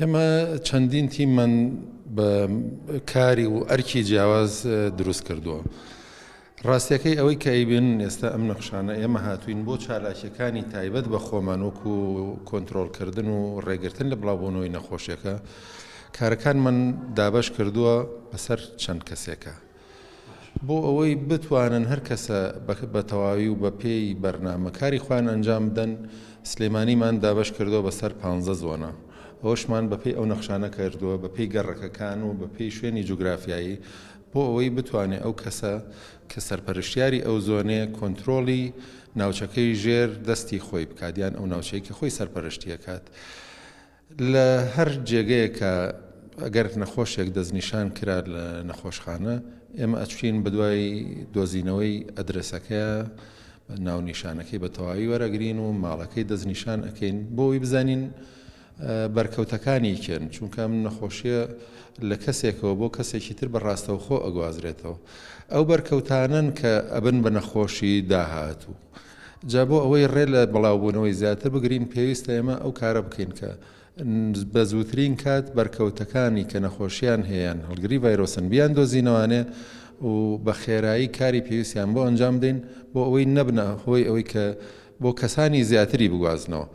ئێمە چەندین تیممان بە کاری و ئەرکی جیاواز دروست کردووە. ڕاستیەکەی ئەوەی کە ئەیبن ئێستا ئەم نەخشانە ئێمە هاتوین بۆ چالاکیەکانی تایبەت بە خۆمان وەکو کۆنتڕۆڵکردن و ڕێگرتن لە بڵاوبوونەوەی نەخۆشیەکە کارەکانمان دابەش کردووە بەسەر چەند کەسێکە بۆ ئەوەی بتوانن هەر کەسە بە تەواوی و بە پێی بەرنامەکاری خوان ئەنجام بدەن. سلێمانیمان دابەش کردووە بەسەر 15 زۆنە. ئەوشمان بەپێی ئەو نەخشانە کردووە بەپێی گەڕەکەکان و بەپێی شوێنی جوگرافیایی بۆ ئەوەی بتوانێت ئەو کەسە کە سەرپەرشتیاری ئەو زۆنەیە کۆنتترۆلی ناوچەکەی ژێر دەستی خۆی بکاتیان ئەو ناوچەی کە خۆی سەرپەرشتیەکات لە هەر جێگەیەکە ئەگەر نەخۆشێک دەستنیشان کرا لە نەخۆشخانە ئێمە ئەچین بەدوای دۆزینەوەی ئەدرسەکەیە ناونیشانەکەی بە تەواوی وەرەگرین و ماڵەکەی دەستنیشان ئەەکەین بۆی بزانین بەرکەوتەکانی کێن چونکە من نەخۆشیە لە کەسێکەوە بۆ کەسێکی تر بەڕاستەوخۆ ئەگوازرێتەوە. ئەو بەرکەوتانن کە ئەبن بە نەخۆشی داهاتوو جا بۆ ئەوەی ڕێ لە بڵاوبوونەوەی زیاتر بگرین پێویستە ئێمە ئەو کارە بکەین کە بە زووترین کات بەرکەوتەکانی کە نەخۆشیان هەیەیان هەڵگری ڤایرۆسن بیان دۆزینەوانێ و بە خێرایی کاری پێویستیان بۆ ئەنجام دەین بۆ ئەوەی نەبنە هۆی ئەوەی کە بۆ کەسانی زیاتری بگوازنەوە.